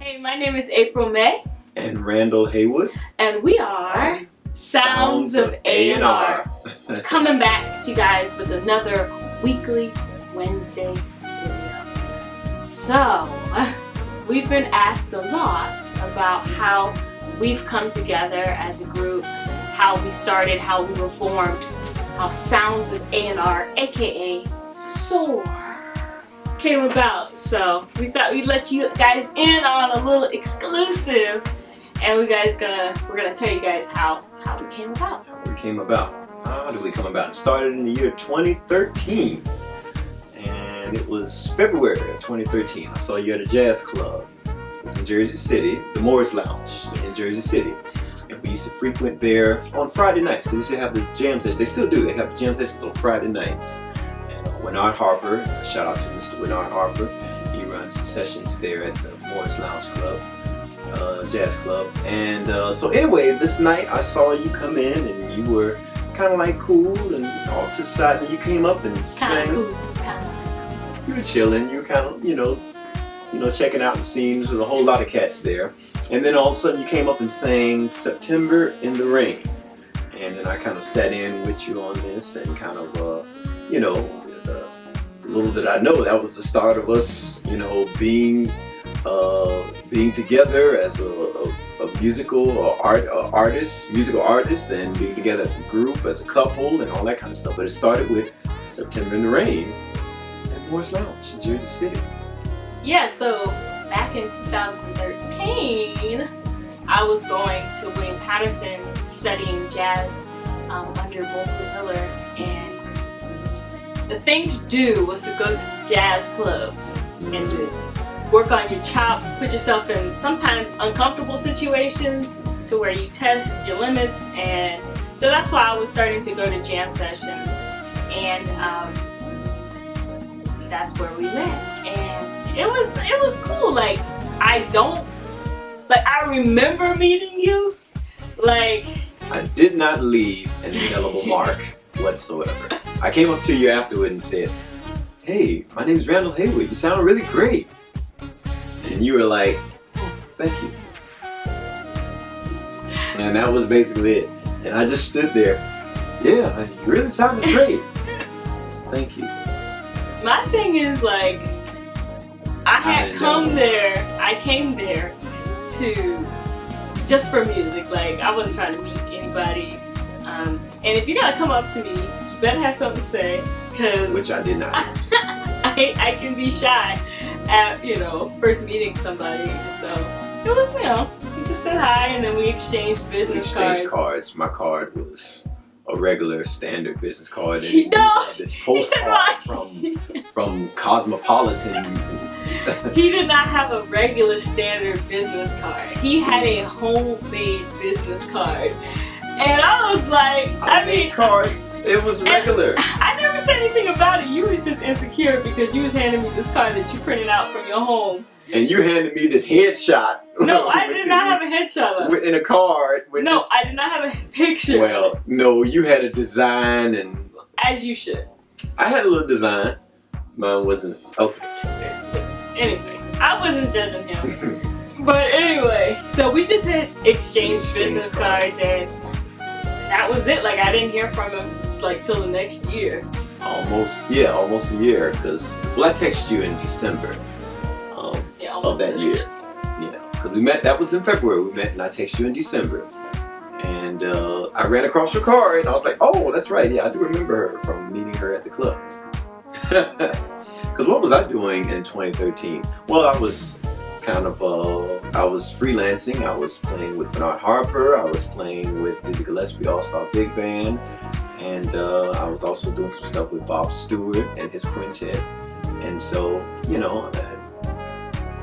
Hey, my name is April May. And Randall Haywood. And we are Sounds of A&R. Coming back to you guys with another weekly Wednesday video. So, we've been asked a lot about how we've come together as a group, how we started, how we were formed, how Sounds of A&R, aka SOAR, came about. So we thought we'd let you guys in on a little exclusive, and we're gonna tell you guys how we came about. How did we come about? It started in the year 2013, and it was February of 2013. I saw you at a jazz club. It was in Jersey City, the Moore's Lounge in Jersey City. And we used to frequent there on Friday nights because they used to have the jam sessions. They still do. They have the jam sessions on Friday nights. Winard Harper, shout out to Mr. Winard Harper. He runs the sessions there at the Morris Lounge Club, Jazz Club. And so anyway, this night I saw you come in and you were kind of like cool and off to the side, and you came up and sang. Kinda cool. You were chilling. You were kind of, you know, checking out the scenes. There's a whole lot of cats there. And then all of a sudden you came up and sang September in the Rain. And then I kind of sat in with you on this and kind of, you know, little did I know that was the start of us, you know, being together as a musical musical artists, and being together as a group, as a couple, and all that kind of stuff. But it started with September in the Rain at Morris Lounge in Jersey City. Yeah, so back in 2013, I was going to William Patterson studying jazz under Bolton Miller, and the thing to do was to go to jazz clubs and to work on your chops, put yourself in sometimes uncomfortable situations to where you test your limits. And so that's why I was starting to go to jam sessions, and that's where we met. And it was cool. Like, I remember meeting you. Like, I did not leave an indelible mark whatsoever. I came up to you afterward and said, "Hey, my name is Randall Haywood. You sound really great." And you were like, "Oh, thank you." And that was basically it. And I just stood there. "Yeah, you really sounded great." "Thank you." My thing is, like, I came there to just for music. Like, I wasn't trying to meet anybody. And if you're gonna come up to me, you better have something to say, which I did not. I can be shy at, you know, first meeting somebody. So it was, you know, we just said hi, and then we exchanged business cards. My card was a regular standard business card, and this postcard from Cosmopolitan. He did not have a regular standard business card. He had a homemade business card. And I was like, I mean, cards, it was regular. I never said anything about it. You was just insecure because you was handing me this card that you printed out from your home. And you handed me this headshot. No, I did not have a headshot of it. In a card. No, I did not have a picture. Well, no, you had a design, and as you should. I had a little design. Mine wasn't. Oh. Anyway, I wasn't judging him. But anyway, so we just had exchanged business cards, and that was it. Like, I didn't hear from him like till the next year. Almost a year. Because I texted you in December of that year. Yeah, because we met. That was in February. We met, and I texted you in December. And I ran across your card, and I was like, "Oh, that's right. Yeah, I do remember her from meeting her at the club." Because what was I doing in 2013? Well, I was kind of, I was freelancing. I was playing with Bernard Harper. I was playing with Dizzy Gillespie All-Star Big Band. And I was also doing some stuff with Bob Stewart and his quintet. And so, you know,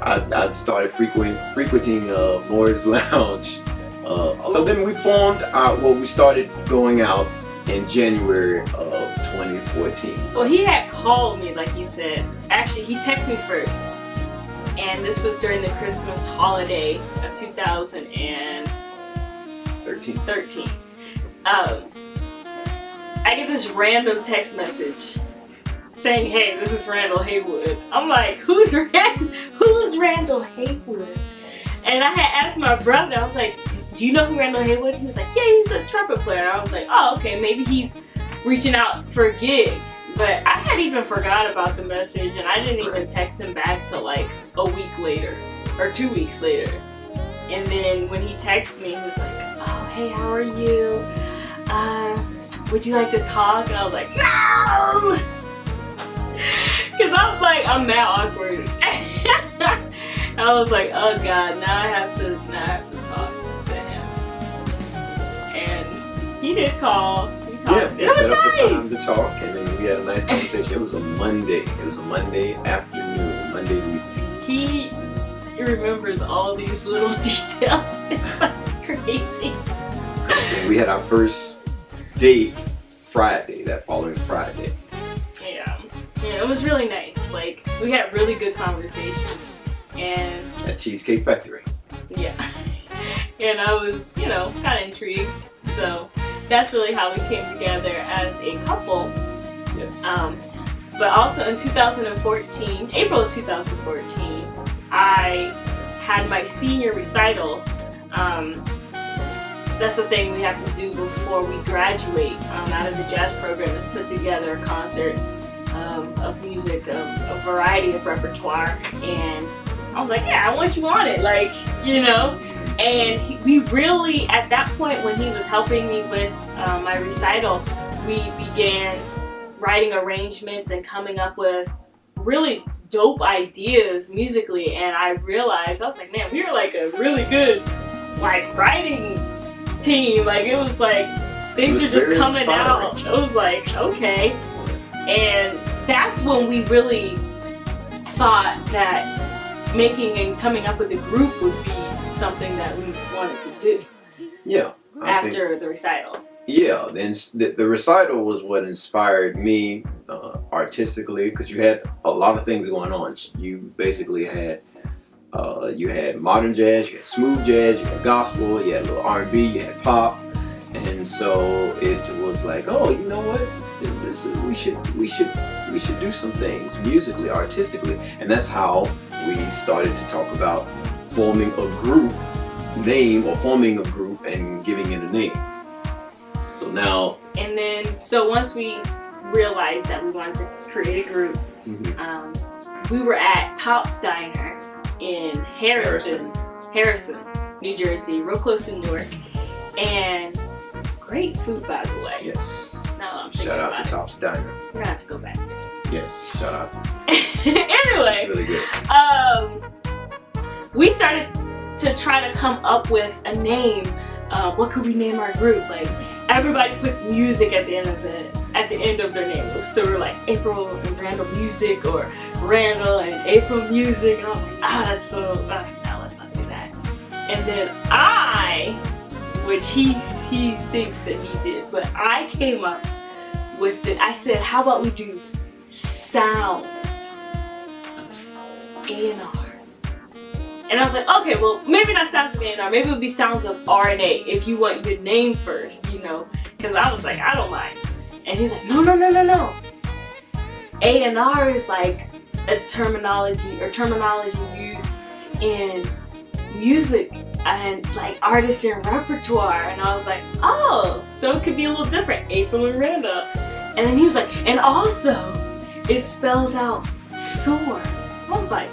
I started frequenting Moore's Lounge. So then we formed, we started going out in January of 2014. Well, he had called me, like you said. Actually, he texted me first. And this was during the Christmas holiday of 2013. I get this random text message saying, "Hey, this is Randall Haywood." I'm like, who's Randall Haywood? And I had asked my brother, I was like, do you know who Randall Haywood? He was like, yeah, he's a trumpet player. I was like, oh, okay, maybe he's reaching out for a gig. But I had even forgot about the message, and I didn't even text him back till like a week later, or 2 weeks later. And then when he texted me, he was like, oh, hey, how are you? Would you like to talk? And I was like, no! Because I was like, I'm mad awkward. I was like, oh God, now I have to talk to him. And he did call. He called. Yeah, we set up the time to talk, and then we had a nice conversation. It was a Monday. It was a Monday afternoon, Monday evening. He remembers all these little details. It's like crazy. And we had our first date Friday, that following Friday. Yeah, it was really nice. Like, we had really good conversation. And at Cheesecake Factory. Yeah. And I was, kind of intrigued. So that's really how we came together as a couple. Yes. But also in 2014, April of 2014, I had my senior recital. That's the thing we have to do before we graduate out of the jazz program, is put together a concert of music, a variety of repertoire. And I was like, yeah, I want you on it, And we really, at that point when he was helping me with my recital, we began writing arrangements and coming up with really dope ideas musically. And I realized, I was like, man, we were like a really good writing team. Like, it was like things were just coming out. It was like, okay. And that's when we really thought that making and coming up with a group would be something that we wanted to do. Yeah. After the recital. Yeah, then the recital was what inspired me artistically, because you had a lot of things going on. You basically had you had modern jazz, you had smooth jazz, you had gospel, you had a little R&B, you had pop, and so it was like, oh, you know what? We should do some things musically, artistically, and that's how we started to talk about forming a group name, or forming a group and giving it a name. So now, and then so once we realized that we wanted to create a group, we were at Top's Diner in Harrison, New Jersey, real close to Newark, and great food, by the way. Yes. Now I'm shout out to Top's Diner. We're gonna have to go back there soon. Yes, shout out. Anyway, really good. We started to try to come up with a name. What could we name our group? Like, everybody puts music at the end of their name. So we're like April and Randall Music, or Randall and April Music. And I was like, that's so. No, let's not do that. And then which he thinks that he did, but I came up with it. I said, how about we do Sounds of A&R? And I was like, okay, well, maybe not Sounds of A&R, maybe it would be Sounds of R&A if you want your name first, because I was like, I don't mind. And he was like, no. A&R is like a terminology used in music and like artists and repertoire. And I was like, oh, so it could be a little different, April and Randall. And then he was like, and also it spells out sore. I was like,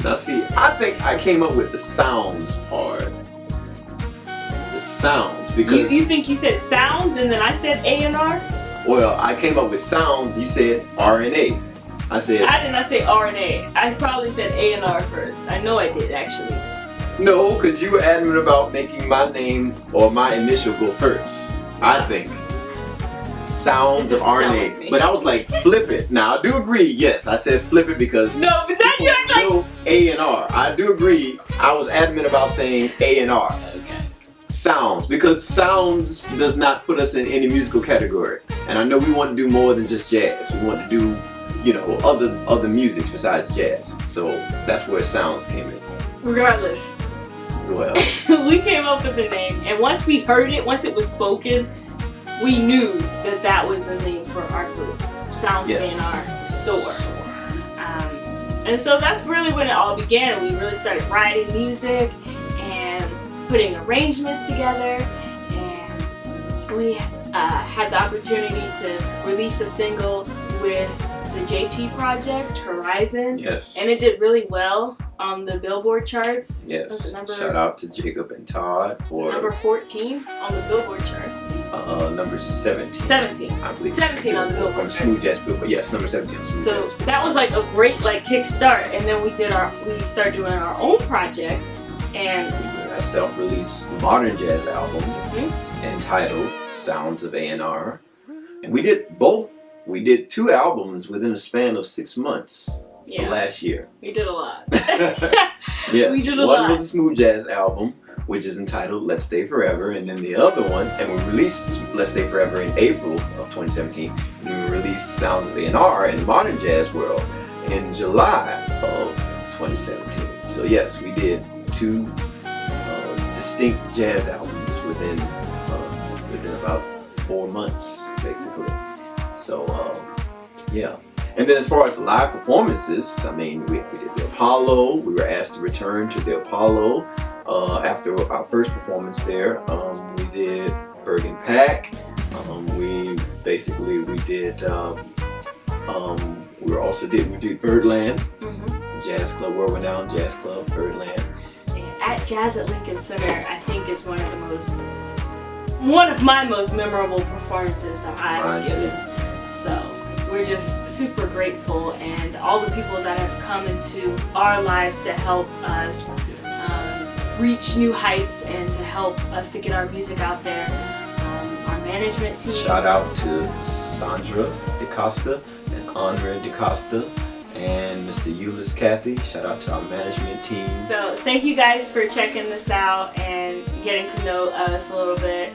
now see, I think I came up with the sounds part. The sounds, because you think you said sounds and then I said A&R? Well, I came up with sounds, you said R&A. I did not say R&A. I probably said A&R first. I know I did, actually. No, because you were adamant about making my name or my initial go first. I think. Sounds of R&A. But I was like, flip it. Now, I do agree, yes, I said flip it because no, but then you act like A&R. I do agree. I was adamant about saying A&R. Okay. Sounds, because sounds does not put us in any musical category. And I know we want to do more than just jazz. We want to do, other musics besides jazz. So that's where sounds came in. Regardless. Well. We came up with the name, and once we heard it, once it was spoken, we knew that was the name for our group. Sounds of A&R, Soar. And so that's really when it all began. We really started writing music and putting arrangements together, and we had the opportunity to release a single with the JT project, Horizon. Yes. And it did really well on the Billboard charts. Yes. Shout out to Jacob and Todd for number 14 on the Billboard charts. Number 17. 17. I believe. 17 on the Billboard charts. Smooth Jazz Billboard. Yes, number 17 on Smooth So Jazz. that was like a great like kickstart, and then we started doing our own project, and a self-released modern jazz album entitled Sounds of A&R. And we did both. We did 2 albums within a span of 6 months last year. We did a lot. Yes. We did a lot. One was a smooth jazz album, which is entitled Let's Stay Forever, and then the other one, and we released Let's Stay Forever in April of 2017, and then we released Sounds of A&R in the modern jazz world in July of 2017. So yes, we did 2 distinct jazz albums within about 4 months, basically. So yeah. And then as far as live performances, I mean, we did the Apollo. We were asked to return to the Apollo after our first performance there. We did Bergen Pack. We did Birdland, Jazz Club, world-renowned Jazz Club, Birdland. And at Jazz at Lincoln Center, I think is one of my most memorable performances that I've given. So we're just super grateful, and all the people that have come into our lives to help us reach new heights and to help us to get our music out there. Our management team. Shout out to Sandra DeCosta and Andre DeCosta and Mr. Euless Cathy. Shout out to our management team. So thank you guys for checking this out and getting to know us a little bit.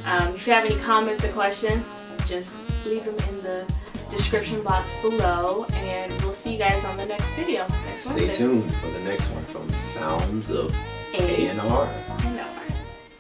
If you have any comments or questions, just leave them in the description box below, and we'll see you guys on the next video next Wednesday. Stay tuned for the next one from Sounds of A&R.